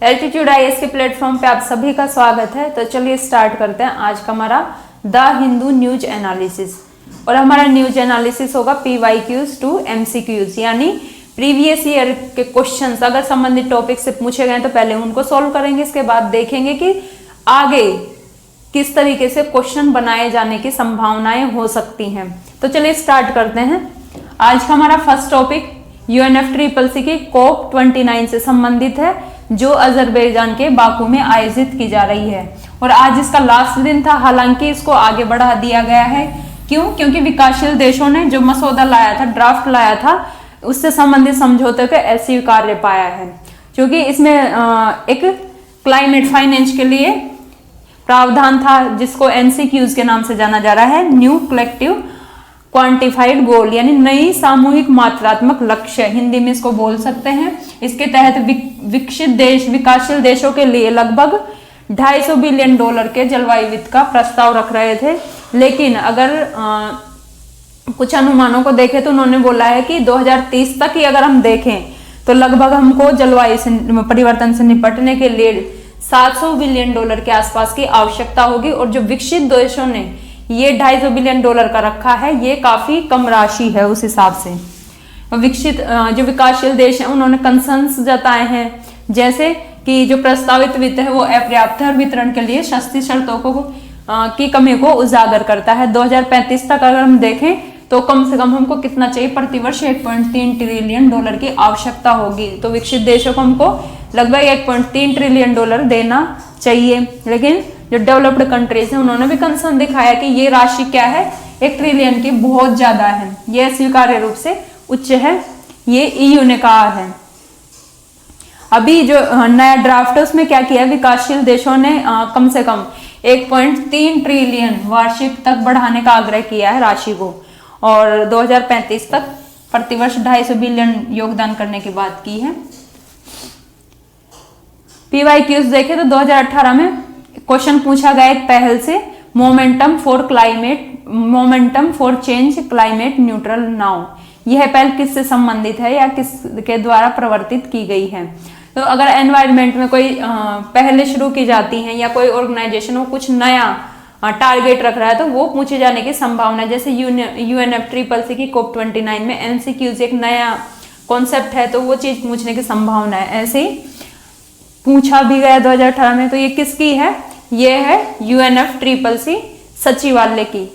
Altitude IAS के platform पे आप सभी का स्वागत है। तो चलिए स्टार्ट करते हैं आज का हमारा द हिंदू न्यूज एनालिसिस। और हमारा न्यूज एनालिसिस होगा PYQs टू MCQs, यानी प्रीवियस ईयर के क्वेश्चंस अगर संबंधित टॉपिक से पूछे गए तो पहले उनको सॉल्व करेंगे, इसके बाद देखेंगे कि आगे किस तरीके से क्वेश्चन बनाए जाने की संभावनाएं हो सकती हैं। तो चलिए स्टार्ट करते हैं। आज का हमारा फर्स्ट टॉपिक UNFCCC की COP29 से संबंधित है, जो अजरबैजान के बाकू में आयोजित की जा रही है। और आज इसका लास्ट दिन था, हालांकि इसको आगे बढ़ा दिया गया है। क्यों? क्योंकि विकासशील देशों ने जो मसौदा लाया था, ड्राफ्ट लाया था, उससे संबंधित समझौते को अस्वीकार्य पाया है। क्योंकि इसमें एक क्लाइमेट फाइनेंस के लिए प्रावधान था, जिसको NCQs के नाम से जाना जा रहा है, न्यू कलेक्टिव क्वांटिफाइड गोल, यानी नई सामूहिक मात्रात्मक लक्ष्य, हिंदी में इसको बोल सकते हैं। इसके तहत विकसित देश विकासशील देशों के लिए लगभग $250 बिलियन के जलवायु वित्त का प्रस्ताव रख रहे थे। लेकिन अगर कुछ अनुमानों को देखें तो उन्होंने बोला है कि 2030 तक ही अगर हम देखें तो लगभग हमको जलवायु से परिवर्तन से निपटने के लिए $700 बिलियन के आसपास की आवश्यकता होगी। और जो विकसित देशों ने ये $250 बिलियन का रखा है, ये काफी कम राशि है उस हिसाब से। विकसित जो विकासशील देश हैं उन्होंने कंसर्न्स जताए हैं, जैसे कि जो प्रस्तावित वित्त है वो अपर्याप्त है और वितरण के लिए सस्ती शर्तों को की कमी को उजागर करता है। 2035 तक अगर हम देखें तो कम से कम हमको कितना चाहिए, प्रतिवर्ष $1.3 ट्रिलियन की आवश्यकता होगी। तो विकसित देशों को हमको लगभग $1.3 ट्रिलियन देना चाहिए। लेकिन जो डेवलप्ड कंट्रीज हैं उन्होंने भी कंसर्न दिखाया कि ये राशि क्या है, 1 ट्रिलियन की बहुत ज्यादा है, ये स्वीकार्य रूप से उच्च है, ये EU ने कहा है। अभी जो नया ड्राफ्ट है उसमें क्या किया, विकासशील देशों ने कम से कम 1.3 ट्रिलियन वार्षिक तक बढ़ाने का आग्रह किया है राशि को, और 2035 तक प्रतिवर्ष $250 बिलियन योगदान करने की बात की है। PYQs देखें तो 2018 में क्वेश्चन पूछा गया एक पहल से, momentum for change climate neutral now. यह पहल किससे संबंधित है या किसके द्वारा प्रवर्तित की गई है? तो अगर एनवायरनमेंट में कोई पहले शुरू की जाती हैं या कोई ऑर्गेनाइजेशन वो कुछ नया टारगेट रख रहा है तो वो पूछे जाने की संभावना है। जैसे UNFCCC की COP29 में MCQs एक नया कॉन्सेप्ट है तो वो चीज पूछने की संभावना है। ऐसे ही पूछा भी गया 2018 में। तो ये किसकी है? ये है UNFCCC सचिवालय की,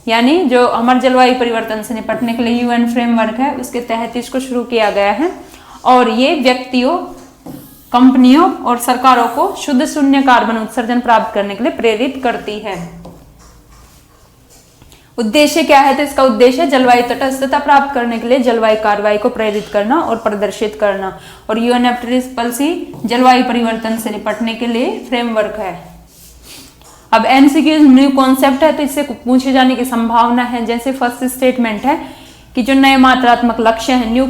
यानी जो हमारे जलवायु परिवर्तन से निपटने के लिए UN फ्रेमवर्क है उसके तहत इसको शुरू किया गया है। और ये व्यक्तियों, कंपनियों और सरकारों को शुद्ध शून्य कार्बन उत्सर्जन प्राप्त करने के लिए प्रेरित करती है। उद्देश्य क्या है? तो इसका उद्देश्य जलवायु तटस्थता प्राप्त करने के लिए जलवायु कार्रवाई को प्रेरित करना और प्रदर्शित करना। और UNFCCC जलवायु परिवर्तन से निपटने के लिए फ्रेमवर्क है। अब MCQ न्यू कॉन्सेप्ट है तो इससे पूछे जाने की संभावना है। जैसे फर्स्ट स्टेटमेंट है कि जो नए मात्रात्मक लक्ष्य है, न्यू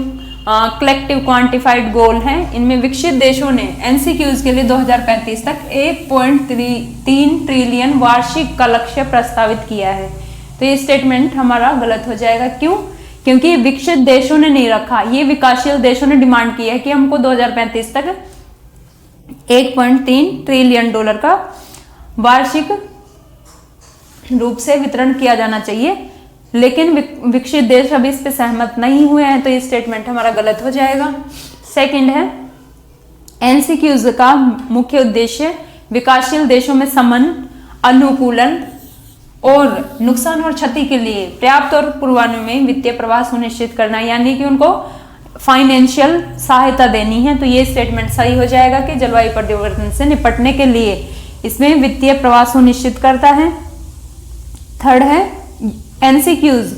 कलेक्टिव क्वांटिफाइड गोल हैं, इनमें विकसित देशों ने NCQs के लिए 2035 तक 1.3 ट्रिलियन वार्षिक का लक्ष्य प्रस्तावित किया है। तो ये स्टेटमेंट हमारा गलत हो जाएगा। क्यों? क्योंकि विकसित देशों ने नहीं रखा, ये विकासशील देशों ने डिमांड की है कि हमको 2035 तक 1.3 ट्रिलियन का वार्षिक रूप से वितरण किया जाना चाहिए। लेकिन विकसित देश अभी इस पे सहमत नहीं हुए हैं, तो ये स्टेटमेंट हमारा गलत हो जाएगा। सेकंड है, NCQs का मुख्य उद्देश्य विकासशील देशों में समन, अनुकूलन और नुकसान और क्षति के लिए पर्याप्त और पूर्वानुमेय वित्तीय प्रवाह सुनिश्चित करना, यानी कि उनको फाइनेंशियल सहायता देनी है। तो ये स्टेटमेंट सही हो जाएगा कि जलवायु परिवर्तन से निपटने के लिए इसमें वित्तीय प्रवाह सुनिश्चित करता है। थर्ड है, NCQs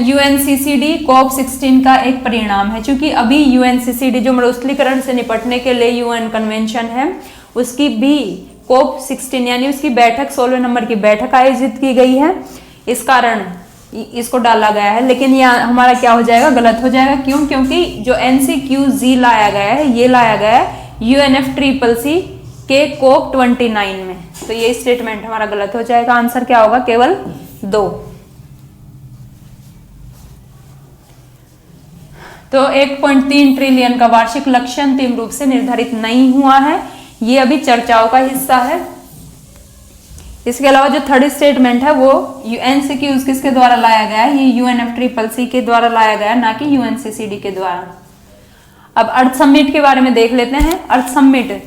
UNCCD COP16 का एक परिणाम है। क्योंकि अभी UNCCD जो मरुस्थलीकरण से निपटने के लिए UN कन्वेंशन है, उसकी भी COP16 यानी उसकी बैठक 16वें नंबर की बैठक आयोजित की गई है। इस कारण इसको डाला गया है। लेकिन यहाँ हमारा क्या हो जाएगा, गलत हो जाएगा। क्यों? क्योंकि जो NCQZ लाया गया है, ये लाया गया है UNFCCC के COP29 में। तो ये स्टेटमेंट हमारा गलत हो जाएगा। आंसर क्या होगा? केवल 2। तो 1.3 ट्रिलियन का वार्षिक लक्ष्य अंतिम रूप से निर्धारित नहीं हुआ है, ये अभी चर्चाओं का हिस्सा है। इसके अलावा जो थर्ड स्टेटमेंट है वो यूएनसीक्यूज किसके द्वारा लाया गया है, ये यूएनएफसीसीसी के द्वारा लाया गया है, ना कि यूएनसीसीडी के द्वारा। अब अर्थ समिट के बारे में देख लेते हैं। अर्थ समिट,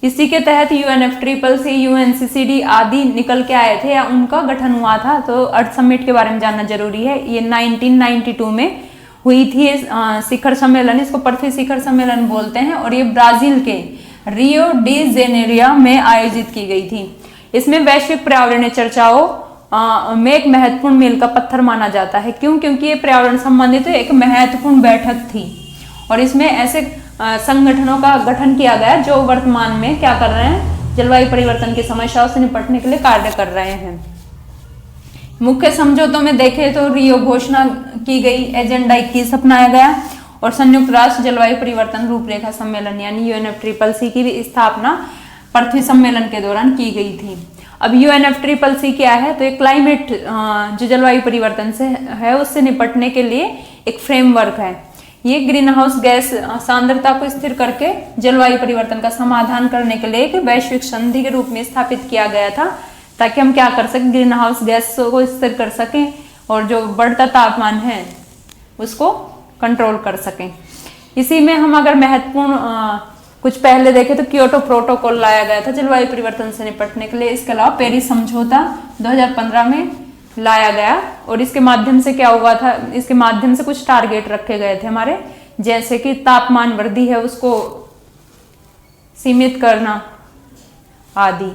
इसी के तहत यूएनएफसीसीसी, यूएनसीसीडी आदि निकल के आए थे या उनका गठन हुआ था। तो अर्थ समिट के बारे में जानना जरूरी है। ये 1992 में हुई थी शिखर सम्मेलन, इसको पृथ्वी शिखर सम्मेलन बोलते हैं, और ये ब्राजील के रियो डी जेनेरियो में आयोजित की गई थी। इसमें वैश्विक पर्यावरणीय चर्चाओं में एक महत्वपूर्ण मील का पत्थर माना जाता है। क्यों? क्योंकि ये पर्यावरण संबंधित एक महत्वपूर्ण बैठक थी और इसमें ऐसे संगठनों का गठन किया गया जो वर्तमान में क्या कर रहे हैं, जलवायु परिवर्तन की समस्याओं से निपटने के लिए कार्य कर रहे हैं। मुख्य समझौतों में देखें तो रियो घोषणा की गई, एजेंडा 21 अपनाया गया और संयुक्त राष्ट्र जलवायु परिवर्तन रूपरेखा सम्मेलन यानी यूएनएफसीसीसी की भी स्थापना पृथ्वी सम्मेलन के दौरान की गई थी। अब यूएनएफसीसीसी क्या है, तो एक क्लाइमेट जो जलवायु परिवर्तन से है उससे निपटने के लिए एक फ्रेमवर्क है। ये ग्रीन हाउस गैस सांद्रता को स्थिर करके जलवायु परिवर्तन का समाधान करने के लिए एक वैश्विक संधि के रूप में स्थापित किया गया था, ताकि हम क्या कर सकें, ग्रीन हाउस गैस को स्थिर कर सकें और जो बढ़ता तापमान है उसको कंट्रोल कर सकें। इसी में हम अगर महत्वपूर्ण कुछ पहले देखें तो क्योटो प्रोटोकॉल लाया गया था जलवायु परिवर्तन से निपटने के लिए। इसके अलावा पेरिस समझौता 2015 में लाया गया और इसके माध्यम से क्या हुआ था, इसके माध्यम से कुछ टारगेट रखे गए थे हमारे, जैसे कि तापमान वृद्धि है उसको सीमित करना आदि।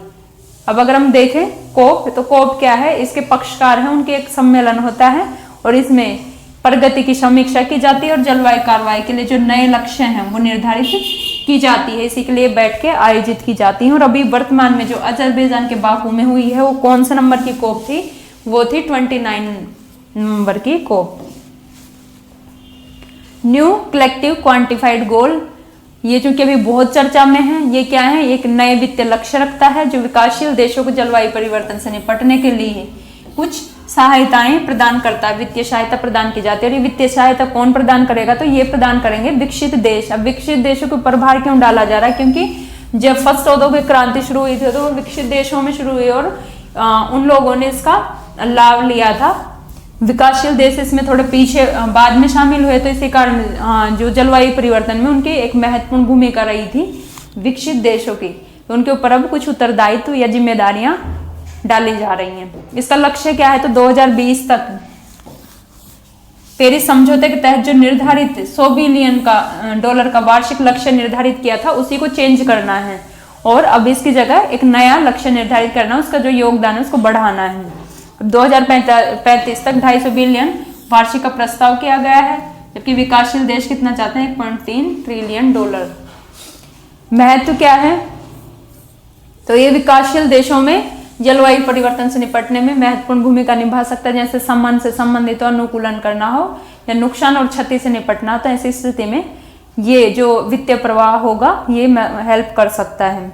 अब अगर हम देखें कोप, तो कोप क्या है, इसके पक्षकार हैं, उनके एक सम्मेलन होता है और इसमें प्रगति की समीक्षा की जाती है और जलवायु कार्रवाई के लिए जो नए लक्ष्य हैं वो निर्धारित की जाती है, इसी के लिए बैठ के आयोजित की जाती है। और अभी वर्तमान में जो अजरबैजान के बाकू में हुई है वो कौन से नंबर की कोप थी, वो थी 29 नंबर की कोप। न्यू कलेक्टिव क्वांटिफाइड गोल, ये चूंकि अभी बहुत चर्चा में है, ये क्या है, एक नए वित्तीय लक्ष्य रखता है जो विकासशील देशों को जलवायु परिवर्तन से निपटने के लिए कुछ सहायताएं प्रदान करता है, वित्तीय सहायता प्रदान की जाती है। और ये वित्तीय सहायता कौन प्रदान करेगा, तो ये प्रदान करेंगे विकसित देश। अब विकसित देशों के ऊपर भार क्यों डाला जा रहा है, क्योंकि जब फर्स्ट औद्योगिक क्रांति शुरू हुई थी तो वो विकसित देशों में शुरू हुई और उन लोगों ने इसका लाभ लिया था। विकासशील देश इसमें थोड़े पीछे बाद में शामिल हुए, तो इसी कारण जो जलवायु परिवर्तन में उनकी एक महत्वपूर्ण भूमिका रही थी विकसित देशों की, तो उनके ऊपर अब कुछ उत्तरदायित्व या जिम्मेदारियां डाली जा रही हैं। इसका लक्ष्य क्या है, तो 2020 तक पेरिस समझौते के तहत जो निर्धारित $100 बिलियन का वार्षिक लक्ष्य निर्धारित किया था उसी को चेंज करना है और अब इसकी जगह एक नया लक्ष्य निर्धारित करना, उसका जो योगदान है उसको बढ़ाना है। 2035 तक $250 बिलियन वार्षिक का प्रस्ताव किया गया है, जबकि विकासशील देश कितना चाहते हैं, $1.3 ट्रिलियन। महत्व क्या है, तो ये विकासशील देशों में जलवायु परिवर्तन से निपटने में महत्वपूर्ण भूमिका निभा सकता है, जैसे संबंध से संबंधित अनुकूलन करना हो या नुकसान और क्षति से निपटना हो, तो ऐसी स्थिति में ये जो वित्तीय प्रवाह होगा ये हेल्प कर सकता है।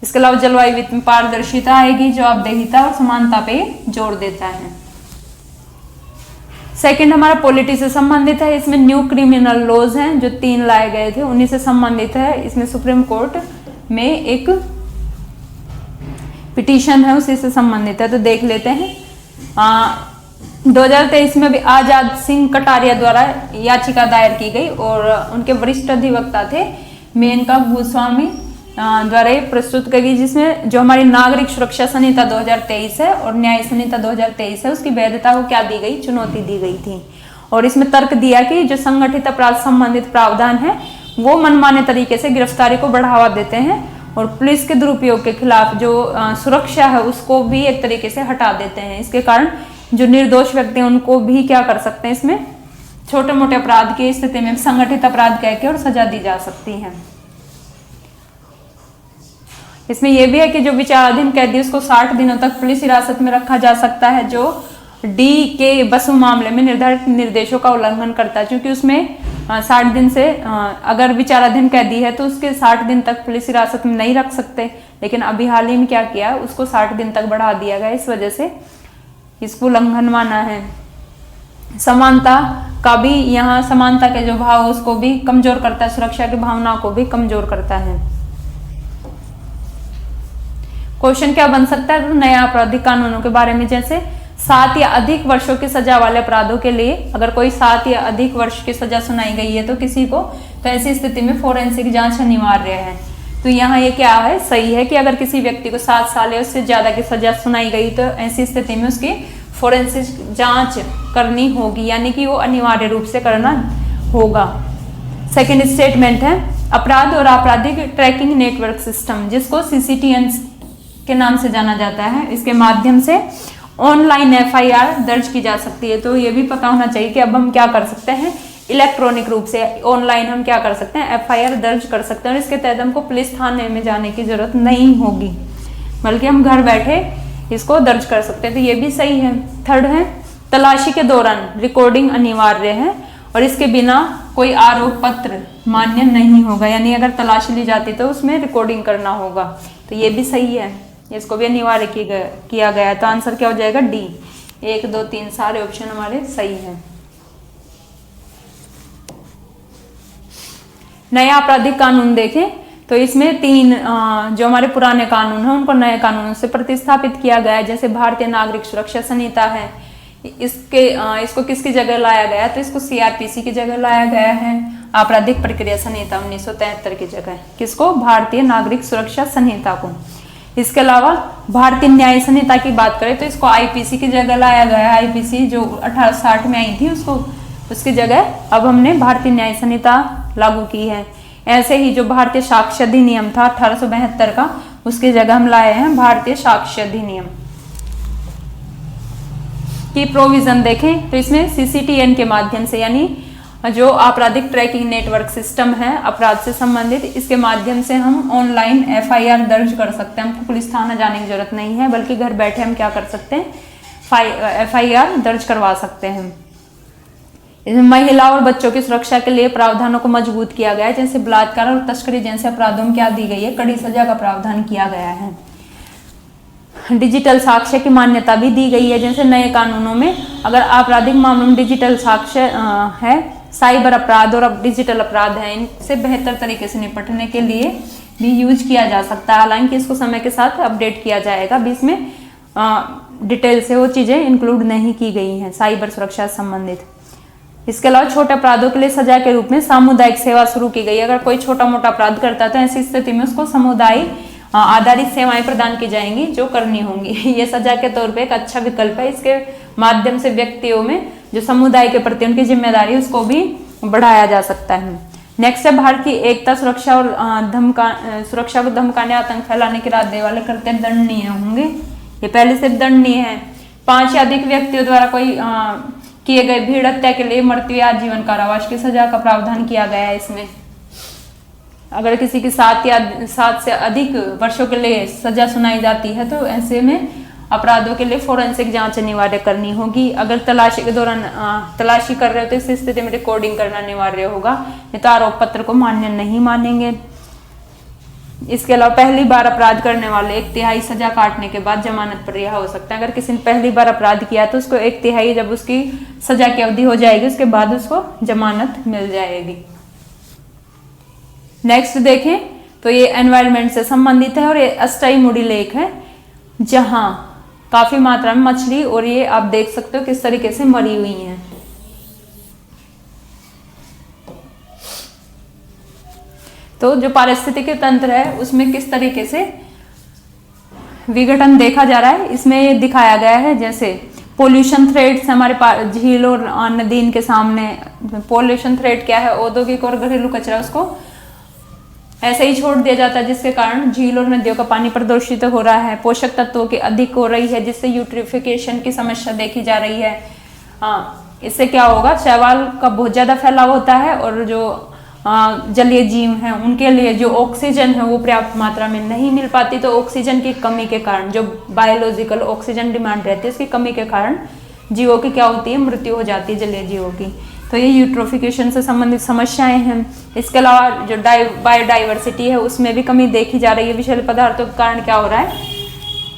इसके अलावा जलवायु वित्त में पारदर्शिता आएगी, जवाबदेहिता और समानता पे जोर देता है। सेकंड हमारा पॉलिटी से संबंधित है, इसमें न्यू क्रिमिनल लॉज हैं जो 3 लाए गए थे, उन्हीं से संबंधित है। इसमें सुप्रीम कोर्ट में एक पिटीशन है उसी से संबंधित है, तो देख लेते हैं। 2023 में भी आजाद सिंह कटारिया द्वारा याचिका दायर की गई और उनके वरिष्ठ अधिवक्ता थे मेनका गोस्वामी द्वारा ये प्रस्तुत की गई, जिसमें जो हमारी नागरिक सुरक्षा संहिता 2023 है और न्याय संहिता 2023 है उसकी वैधता को क्या दी गई, चुनौती दी गई थी। और इसमें तर्क दिया कि जो संगठित अपराध संबंधित प्रावधान है वो मनमाने तरीके से गिरफ्तारी को बढ़ावा देते हैं और पुलिस के दुरुपयोग के खिलाफ जो सुरक्षा है उसको भी एक तरीके से हटा देते हैं। इसके कारण जो निर्दोष व्यक्ति हैं उनको भी क्या कर सकते हैं, इसमें छोटे मोटे अपराध की स्थिति में संगठित अपराध कह के और सजा दी जा सकती है। इसमें यह भी है कि जो विचाराधीन कैदी उसको 60 दिनों तक पुलिस हिरासत में रखा जा सकता है जो डी के बसु मामले में निर्धारित निर्देशों का उल्लंघन करता है, क्योंकि उसमें 60 दिन से अगर विचाराधीन कैदी है तो उसके 60 दिन तक पुलिस हिरासत में नहीं रख सकते, लेकिन अभी हाल ही में क्या किया, उसको 60 दिन तक बढ़ा दिया गया। इस वजह से इसको उल्लंघन माना है। समानता का भी यहाँ समानता के जो भाव उसको भी कमजोर करता है, सुरक्षा की भावना को भी कमजोर करता है। क्वेश्चन क्या बन सकता है, तो नए आपराधिक कानूनों के बारे में, जैसे 7 या अधिक वर्षों की सजा वाले अपराधों के लिए अगर कोई 7 या अधिक वर्ष की सजा सुनाई गई है तो किसी को, तो ऐसी स्थिति में फोरेंसिक जांच अनिवार्य है। तो यहाँ ये क्या है, सही है कि अगर किसी व्यक्ति को 7 साल या उससे ज्यादा की सजा सुनाई गई तो ऐसी स्थिति में उसकी फोरेंसिक जांच करनी होगी, यानी कि वो अनिवार्य रूप से करना होगा। सेकेंड स्टेटमेंट है, अपराध और आपराधिक ट्रैकिंग नेटवर्क सिस्टम, जिसको CCTN के नाम से जाना जाता है, इसके माध्यम से ऑनलाइन FIR दर्ज की जा सकती है। तो ये भी पता होना चाहिए कि अब हम क्या कर सकते हैं, इलेक्ट्रॉनिक रूप से ऑनलाइन हम क्या कर सकते हैं, FIR दर्ज कर सकते हैं, और इसके तहत हमको पुलिस थाने में जाने की जरूरत नहीं होगी, बल्कि हम घर बैठे इसको दर्ज कर सकते हैं। तो ये भी सही है। थर्ड है, तलाशी के दौरान रिकॉर्डिंग अनिवार्य है और इसके बिना कोई आरोप पत्र मान्य नहीं होगा, यानी अगर तलाशी ली जाती तो उसमें रिकॉर्डिंग करना होगा। तो ये भी सही है, इसको भी अनिवार्य किया गया है। तो आंसर क्या हो जाएगा, डी। 1, 2, 3 सारे ऑप्शन हमारे सही हैं। नया आपराधिक कानून देखें तो इसमें 3 जो हमारे पुराने कानून हैं उनको नए कानूनों से प्रतिस्थापित किया गया है। जैसे भारतीय नागरिक सुरक्षा संहिता है, इसको किसकी जगह लाया गया है, तो इसको CRPC की जगह लाया गया है। आपराधिक प्रक्रिया संहिता 1973 की जगह किसको, भारतीय नागरिक सुरक्षा संहिता को। इसके अलावा भारतीय न्याय संहिता की बात करें तो इसको IPC की जगह लाया गया है। IPC जो 1860 में आई थी उसकी जगह अब हमने भारतीय न्याय संहिता लागू की है। ऐसे ही जो भारतीय साक्ष्य अधिनियम था 1872 का, उसकी जगह हम लाए हैं भारतीय साक्ष्य अधिनियम की प्रोविजन देखें तो इसमें CCTN के माध्यम से, यानी जो आपराधिक ट्रैकिंग नेटवर्क सिस्टम है अपराध से संबंधित, इसके माध्यम से हम ऑनलाइन FIR दर्ज कर सकते हैं। हमको पुलिस थाना जाने की जरूरत नहीं है, बल्कि घर बैठे हम क्या कर सकते हैं, FIR दर्ज करवा सकते हैं। इसमें महिला और बच्चों की सुरक्षा के लिए प्रावधानों को मजबूत किया गया है। जैसे बलात्कार और तस्करी जैसे अपराधों में क्या दी गई है, कड़ी सजा का प्रावधान किया गया है। डिजिटल साक्ष्य की मान्यता भी दी गई है। जैसे नए कानूनों में अगर आपराधिक मामलों में डिजिटल साक्ष्य है, साइबर अपराध और अब डिजिटल अपराध है, इनसे बेहतर तरीके से निपटने के लिए भी यूज किया जा सकता है। हालांकि इसको समय के साथ अपडेट किया जाएगा, अभी इसमें डिटेल से वो चीजें इंक्लूड नहीं की गई हैं साइबर सुरक्षा से संबंधित। इसके अलावा छोटे अपराधों के लिए सजा के रूप में सामुदायिक सेवा शुरू की गई है। अगर कोई छोटा मोटा अपराध करता है तो ऐसी स्थिति में उसको सामुदायिक आधारित सेवाएं प्रदान की जाएंगी जो करनी होंगी। ये सजा के तौर पे एक अच्छा विकल्प है। इसके माध्यम से व्यक्तियों में जो समुदाय के प्रति उनकी जिम्मेदारी उसको भी बढ़ाया जा सकता है। नेक्स्ट है, भारत की एकता सुरक्षा और सुरक्षा को धमकाने आतंक फैलाने की राहत वाले कृत्य दंडनीय होंगे। ये पहले से दंडनीय है। 5 या अधिक व्यक्तियों द्वारा कोई किए गए भीड़ हत्या के लिए मृत्यु या आजीवन कारावास की सजा का प्रावधान किया गया है। इसमें अगर किसी की 7 से अधिक वर्षों के लिए सजा सुनाई जाती है तो ऐसे में अपराधों के लिए फोरेंसिक जांच अनिवार्य करनी होगी। अगर तलाशी के दौरान तलाशी कर रहे हो तो इस स्थिति में रिकॉर्डिंग करना अनिवार्य होगा, नहीं तो आरोप पत्र को मान्य नहीं मानेंगे। इसके अलावा पहली बार अपराध करने वाले 1/3 सजा काटने के बाद जमानत पर रिहा हो सकता है। अगर किसी ने पहली बार अपराध किया तो उसको 1/3 जब उसकी सजा की अवधि हो जाएगी उसके बाद उसको जमानत मिल जाएगी। नेक्स्ट देखें तो ये एनवायरनमेंट से संबंधित है और ये अष्टमुडी लेक है जहां काफी मात्रा में मछली, और ये आप देख सकते हो किस तरीके से मरी हुई हैं। तो जो पारिस्थितिकी तंत्र है उसमें किस तरीके से विघटन देखा जा रहा है इसमें दिखाया गया है। जैसे पोल्यूशन थ्रेट्स हमारे झील और नदी इनके सामने। पोल्यूशन थ्रेट क्या है, औद्योगिक और घरेलू कचरा उसको ऐसे ही छोड़ दिया जाता है जिसके कारण झील और नदियों का पानी प्रदूषित हो रहा है। पोषक तत्वों की अधिक हो रही है जिससे यूट्रिफिकेशन की समस्या देखी जा रही है। इससे क्या होगा, शैवाल का बहुत ज्यादा फैलाव होता है और जो जलीय जीव हैं उनके लिए जो ऑक्सीजन है वो पर्याप्त मात्रा में नहीं मिल पाती। तो ऑक्सीजन की कमी के कारण जो बायोलॉजिकल ऑक्सीजन डिमांड रहती है उसकी कमी के कारण जीवों की क्या होती है, मृत्यु हो जाती है जलीय जीवों की। तो ये यूट्रोफिकेशन से संबंधित समस्याएं हैं। इसके अलावा जो बायोडाइवर्सिटी है उसमें भी कमी देखी जा रही है। विषैले पदार्थों के कारण क्या हो रहा है,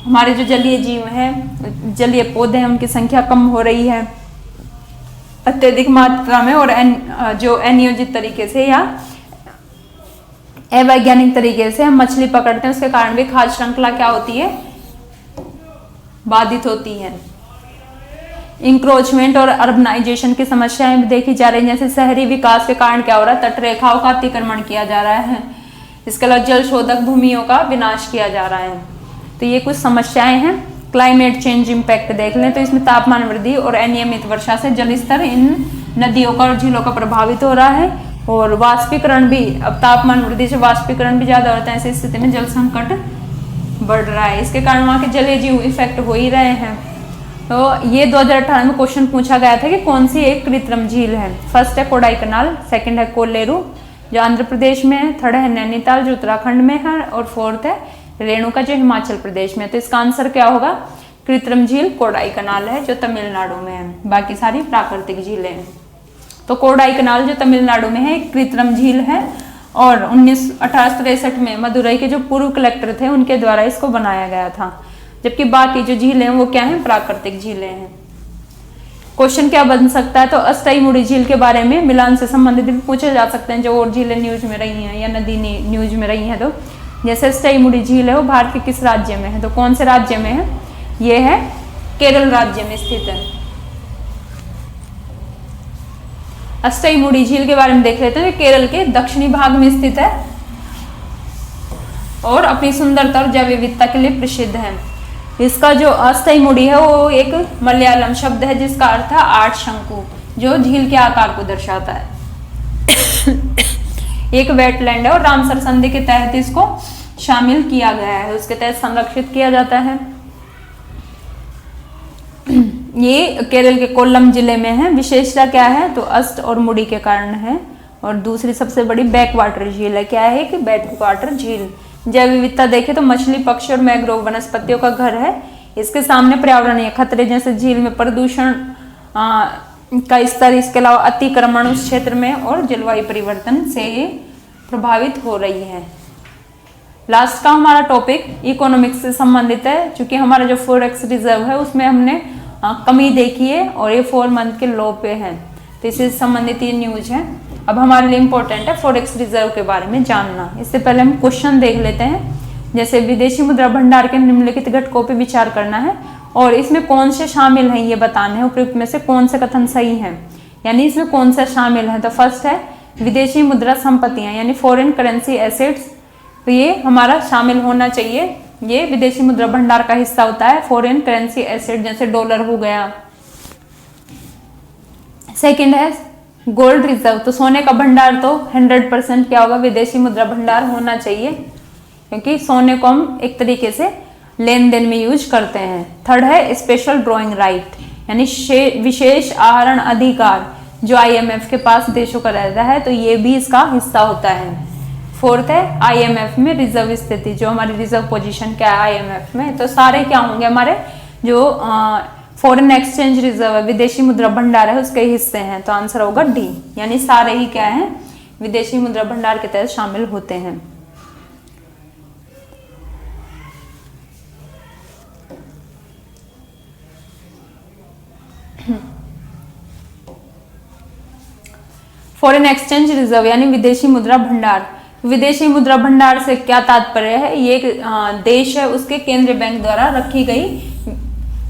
हमारे जो जलीय जीव हैं, जलीय पौधे हैं, उनकी संख्या कम हो रही है। अत्यधिक मात्रा में और जो अनियोजित तरीके से या अवैज्ञानिक तरीके से हम मछली पकड़ते हैं, उसके कारण भी खाद्य श्रृंखला क्या होती है, बाधित होती है। इंक्रोचमेंट और अर्बनाइजेशन की समस्याएं भी देखी जा रही हैं, जैसे शहरी विकास के कारण क्या हो रहा है, तटरेखाओं का अतिक्रमण किया जा रहा है। इसके अलावा जल शोधक भूमियों का विनाश किया जा रहा है। तो ये कुछ समस्याएं हैं। क्लाइमेट चेंज इम्पैक्ट देख लें तो इसमें तापमान वृद्धि और अनियमित वर्षा से जल स्तर इन नदियों का और झीलों का प्रभावित हो रहा है। और वाष्पीकरण भी, अब तापमान वृद्धि से वाष्पीकरण भी ज्यादा होता है, ऐसी स्थिति में जल संकट बढ़ रहा है। इसके कारण वहाँ के जलीय जीव इफेक्ट हो ही रहे हैं। तो ये 2018 में क्वेश्चन पूछा गया था कि कौन सी एक कृत्रिम झील है। फर्स्ट है कोडाईकनाल, सेकंड है कोल्लेरू जो आंध्र प्रदेश में है, थर्ड है नैनीताल जो उत्तराखंड में है, और फोर्थ है रेणुका जो हिमाचल प्रदेश में है। तो इसका आंसर क्या होगा, कृत्रिम झील कोडाईकनाल है जो तमिलनाडु में है, बाकी सारी प्राकृतिक झीलें हैं। तो कोडाईकनाल जो तमिलनाडु में है एक कृत्रिम झील है और 1863 में मदुरई के जो पूर्व कलेक्टर थे उनके द्वारा इसको बनाया गया था। जबकि बाकी जो झीलें हैं वो क्या हैं, प्राकृतिक झीलें हैं। क्वेश्चन क्या बन सकता है, तो अष्टईमुड़ी झील के बारे में मिलान से संबंधित भी पूछे जा सकते हैं जो और झीलें न्यूज में रही हैं या नदी न्यूज में रही हैं। तो जैसे अष्टईमुड़ी झील है वो भारत के किस राज्य में है, तो कौन से राज्य में है, ये है केरल राज्य में स्थित है। अष्टईमुड़ी झील के बारे में देख लेते हैं, केरल के दक्षिणी भाग में स्थित है और अपनी सुंदरता और जैव विविधता के लिए प्रसिद्ध है। इसका जो अष्टईमुड़ी है वो एक मलयालम शब्द है जिसका अर्थ है 8 शंकु, जो झील के आकार को दर्शाता है। एक वेटलैंड है और रामसर संधि के तहत इसको शामिल किया गया है, उसके तहत संरक्षित किया जाता है। ये केरल के कोल्लम जिले में है। विशेषता क्या है, तो अष्ट और मुड़ी के कारण है। और दूसरी सबसे बड़ी बैकवाटर झील है, क्या है कि बैकवाटर झील। जैव विविधता देखें तो मछली, पक्षी और मैंग्रोव वनस्पतियों का घर है। इसके सामने पर्यावरणीय खतरे जैसे झील में प्रदूषण का स्तर, इसके अलावा अतिक्रमण उस क्षेत्र में और जलवायु परिवर्तन से प्रभावित हो रही है। लास्ट का हमारा टॉपिक इकोनॉमिक्स से संबंधित है, क्योंकि हमारा जो फॉरेक्स रिजर्व है उसमें हमने कमी देखी है और ये 4 मंथ के लो पे है, तो इससे संबंधित ये न्यूज है। अब हमारे लिए इंपॉर्टेंट है फॉरेक्स रिजर्व के बारे में जानना। इससे पहले हम क्वेश्चन देख लेते हैं। जैसे विदेशी मुद्रा भंडार के निम्नलिखित घटकों पे विचार करना है और इसमें कौन से शामिल हैं ये बताने हैं। उपयुक्त में से कौन से कथन सही हैं, यानी इसमें कौन सा शामिल है। तो फर्स्ट है विदेशी मुद्रा संपत्तियां यानी फॉरेन करेंसी एसेट्स, तो ये हमारा शामिल होना चाहिए। ये विदेशी मुद्रा भंडार का हिस्सा होता है, फॉरेन करेंसी एसेट जैसे डॉलर हो गया। सेकंड है गोल्ड रिजर्व, तो सोने का भंडार तो 100% क्या होगा, विदेशी मुद्रा भंडार होना चाहिए, क्योंकि सोने को हम एक तरीके से लेन देन में यूज करते हैं। थर्ड है स्पेशल ड्रॉइंग राइट यानी विशेष आहरण अधिकार जो IMF के पास देशों का रहता है, तो ये भी इसका हिस्सा होता है। फोर्थ है IMF में रिजर्व स्थिति, जो हमारी रिजर्व पोजीशन क्या है IMF में। तो सारे क्या होंगे, हमारे जो फॉरेन एक्सचेंज रिजर्व है, विदेशी मुद्रा भंडार है, उसके हिस्से हैं। तो आंसर होगा डी, यानी सारे ही क्या है, विदेशी मुद्रा भंडार के तहत शामिल होते हैं। फॉरेन एक्सचेंज रिजर्व यानी विदेशी मुद्रा भंडार। विदेशी मुद्रा भंडार से क्या तात्पर्य है, ये एक देश है उसके केंद्रीय बैंक द्वारा रखी गई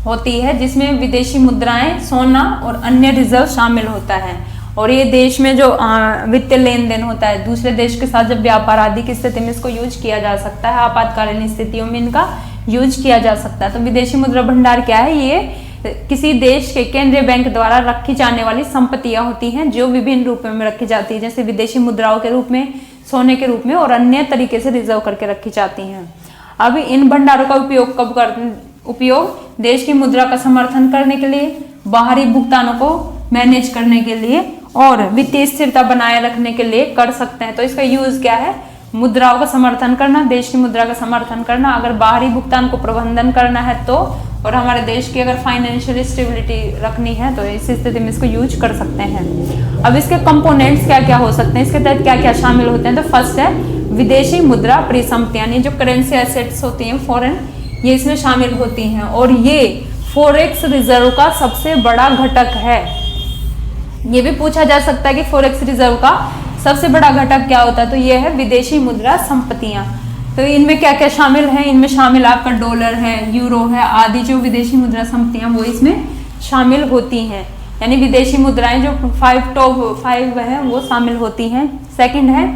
होती है, जिसमें विदेशी मुद्राएं, सोना और अन्य रिजर्व शामिल होता है। और ये देश में जो वित्तीय लेन देन होता है दूसरे देश के साथ, जब व्यापार आदि की स्थिति में इसको यूज किया जा सकता है, आपातकालीन स्थितियों में इनका यूज किया जा सकता है। तो विदेशी मुद्रा भंडार क्या है, ये किसी देश के केंद्रीय बैंक द्वारा रखी जाने वाली संपत्तियां होती हैं जो विभिन्न रूपों में रखी जाती है, जैसे विदेशी मुद्राओं के रूप में, सोने के रूप में और अन्य तरीके से रिजर्व करके रखी जाती हैं। अब इन भंडारों का उपयोग कब उपयोग देश की मुद्रा का समर्थन करने के लिए, बाहरी भुगतानों को मैनेज करने के लिए और वित्तीय स्थिरता बनाए रखने के लिए कर सकते हैं। तो इसका यूज क्या है, मुद्राओं का समर्थन करना, देश की मुद्रा का समर्थन करना, अगर बाहरी भुगतान को प्रबंधन करना है तो, और हमारे देश की अगर फाइनेंशियल स्टेबिलिटी रखनी है तो इस स्थिति में इसको यूज कर सकते हैं। अब इसके कंपोनेंट्स क्या क्या हो सकते हैं, इसके तहत क्या क्या शामिल होते हैं। तो फर्स्ट है विदेशी मुद्रा परिसंपत्ति यानी जो करेंसी एसेट्स होती हैं फॉरेन, ये इसमें शामिल होती हैं और ये फॉरेक्स रिजर्व का सबसे बड़ा घटक है। ये भी पूछा जा सकता है कि फॉरेक्स रिजर्व का सबसे बड़ा घटक क्या होता है, तो ये है विदेशी मुद्रा संपत्तियां। तो इनमें क्या क्या शामिल है, इनमें शामिल आपका डॉलर है, यूरो है, आदि जो विदेशी मुद्रा संपत्तियां वो इसमें शामिल होती हैं। यानी विदेशी मुद्राएं जो टॉप 5 है वो शामिल होती हैं। सेकंड है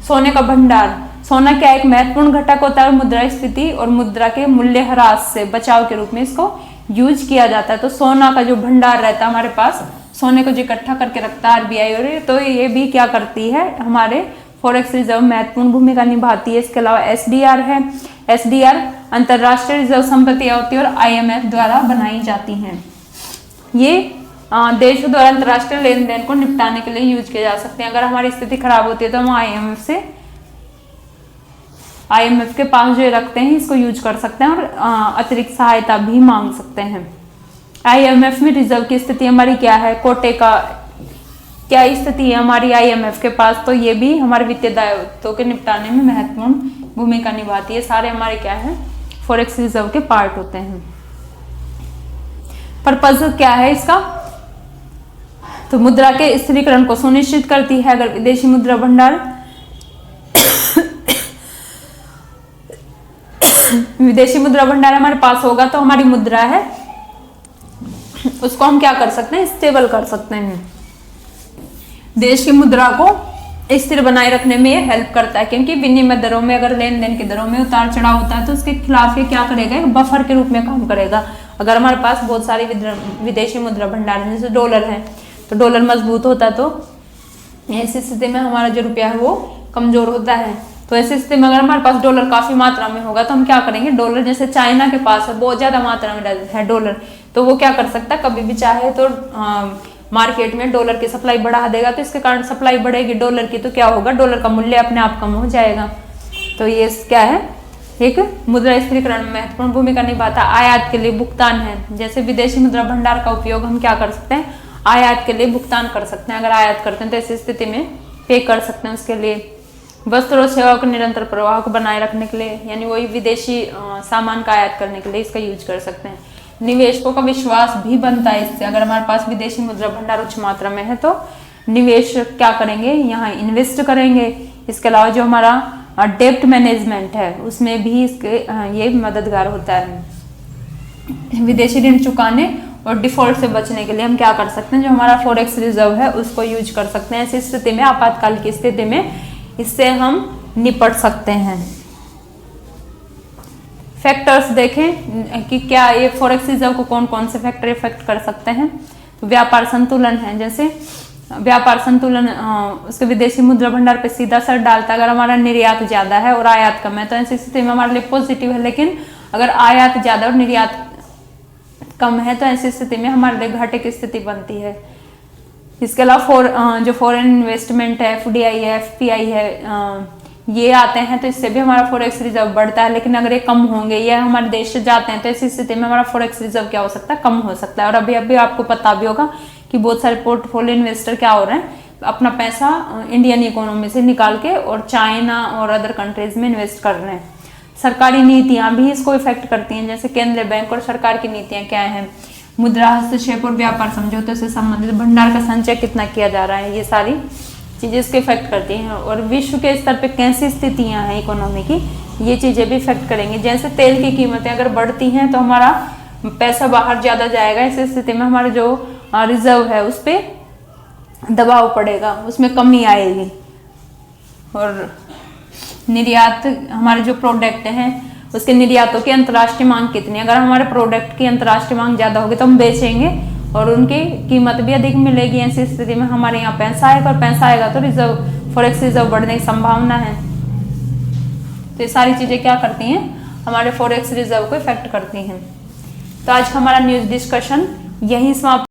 सोने का भंडार। सोना क्या एक महत्वपूर्ण घटक होता है मुद्रास्फीति और मुद्रा के मूल्यह्रास से बचाव के रूप में इसको यूज किया जाता है। तो सोना का जो भंडार रहता है हमारे पास, सोने को जो इकट्ठा करके रखता है आरबीआई, और तो ये भी क्या करती है, हमारे फॉरेक्स रिजर्व महत्वपूर्ण भूमिका निभाती है। इसके अलावा एसडीआर है। एसडीआर अंतरराष्ट्रीय रिजर्व संपत्तियां होती है और आईएमएफ द्वारा बनाई जाती हैं। ये देशों द्वारा अंतरराष्ट्रीय लेन देन को निपटाने के लिए यूज किए जा सकते हैं। अगर हमारी स्थिति खराब होती है तो हम आईएमएफ के पास जो रखते हैं इसको यूज कर सकते हैं और अतिरिक्त सहायता भी मांग सकते हैं। आईएमएफ में रिजर्व की स्थिति हमारी क्या है, कोटे का क्या स्थिति है हमारी आईएमएफ के पास, तो ये भी हमारे वित्तीय दायित्वों के निपटाने में महत्वपूर्ण भूमिका निभाती है। सारे हमारे क्या है, फॉरेक्स रिजर्व के पार्ट होते हैं। पर्पज क्या है इसका, तो मुद्रा के स्थिरीकरण को सुनिश्चित करती है। अगर विदेशी मुद्रा भंडार विदेशी मुद्रा भंडार हमारे पास होगा तो हमारी मुद्रा है उसको हम क्या कर सकते हैं, स्टेबल कर सकते हैं। देश की मुद्रा को स्थिर बनाए रखने में ये हेल्प करता है, क्योंकि विनिमय दरों में अगर लेन देन की दरों में उतार चढ़ाव होता है तो उसके खिलाफ ये क्या करेगा, एक बफर के रूप में काम करेगा। अगर हमारे पास बहुत सारी विदेशी मुद्रा भंडार है, जैसे डॉलर है, तो डॉलर मजबूत होता है तो ऐसी स्थिति में हमारा जो रुपया है वो कमजोर होता है। तो ऐसी स्थिति में अगर हमारे पास डॉलर काफी मात्रा में होगा तो हम क्या करेंगे, डॉलर जैसे चाइना के पास है बहुत ज्यादा मात्रा में है डॉलर, तो वो क्या कर सकता है, कभी भी चाहे तो मार्केट में डॉलर की सप्लाई बढ़ा देगा। तो इसके कारण सप्लाई बढ़ेगी डॉलर की तो क्या होगा, डॉलर का मूल्य अपने आप कम हो जाएगा। तो ये क्या है, एक मुद्रा स्थिरीकरण में महत्वपूर्ण भूमिका निभाता है। आयात के लिए भुगतान है, जैसे विदेशी मुद्रा भंडार का उपयोग हम क्या कर सकते हैं, आयात के लिए भुगतान कर सकते हैं। अगर आयात करते हैं तो ऐसी स्थिति में पे कर सकते हैं उसके लिए। वस्त्र और सेवाओं के निरंतर प्रवाह को बनाए रखने के लिए, यानी वही विदेशी सामान का आयात करने के लिए इसका यूज कर सकते हैं। निवेशकों का विश्वास भी बनता है इससे। अगर हमारे पास विदेशी मुद्रा भंडार उच्च मात्रा में है तो निवेश क्या करेंगे, यहाँ इन्वेस्ट करेंगे। इसके अलावा जो हमारा डेप्ट मैनेजमेंट है उसमें भी इसके ये मददगार होता है। विदेशी ऋण चुकाने और डिफॉल्ट से बचने के लिए हम क्या कर सकते हैं, जो हमारा फॉरेक्स रिजर्व है उसको यूज कर सकते हैं। ऐसी स्थिति में, आपातकाल की स्थिति में इससे हम निपट सकते हैं। फैक्टर्स देखें कि क्या ये फॉरेक्स रिजर्व को कौन कौन से फैक्टर इफेक्ट कर सकते हैं। तो व्यापार संतुलन है, जैसे व्यापार संतुलन उसके विदेशी मुद्रा भंडार पे सीधा असर डालता है। अगर हमारा निर्यात ज्यादा है और आयात कम है तो ऐसी स्थिति में हमारे लिए पॉजिटिव है, लेकिन अगर आयात ज्यादा और निर्यात कम है तो ऐसी स्थिति में हमारे लिए घाटे की स्थिति बनती है। इसके अलावा जो फॉरेन इन्वेस्टमेंट है, एफडीआई है, एफपीआई है, ये आते हैं तो इससे भी हमारा फॉरेक्स रिजर्व बढ़ता है। लेकिन अगर ये कम होंगे या हमारे देश से जाते हैं तो ऐसी स्थिति में हमारा फॉरेक्स रिजर्व क्या हो सकता है, कम हो सकता है। और अभी आपको पता भी होगा कि बहुत सारे पोर्टफोलियो इन्वेस्टर क्या हो रहे हैं, अपना पैसा इंडियन इकोनॉमी से निकाल के और चाइना और अदर कंट्रीज में इन्वेस्ट कर रहे हैं। सरकारी नीतियां भी इसको इफेक्ट करती हैं, जैसे केंद्रीय बैंक और सरकार की नीतियां क्या हैं, मुद्रा हस्तक्षेप और व्यापार समझौते से संबंधित भंडार का संचय कितना किया जा रहा है, ये सारी चीजें इसको इफेक्ट करती हैं। और विश्व के स्तर पे कैसी स्थितियां हैं इकोनॉमी की, ये चीजें भी इफेक्ट करेंगी। जैसे तेल की कीमतें अगर बढ़ती हैं तो हमारा पैसा बाहर ज्यादा जाएगा, ऐसी स्थिति में हमारा जो रिजर्व है उस पर दबाव पड़ेगा, उसमें कमी आएगी। और निर्यात, हमारे जो प्रोडक्ट हैं उसके निर्यातों की अंतर्राष्ट्रीय मांग कितनी, अगर हमारे प्रोडक्ट की अंतर्राष्ट्रीय मांग ज्यादा होगी तो हम बेचेंगे और उनकी कीमत भी अधिक मिलेगी। ऐसी स्थिति में हमारे यहाँ पैसा आएगा और पैसा आएगा तो रिजर्व, फॉरेक्स रिजर्व बढ़ने की संभावना है। तो ये सारी चीजें क्या करती हैं, हमारे फॉरेक्स रिजर्व को इफेक्ट करती हैं। तो आज का हमारा न्यूज डिस्कशन यही समाप्त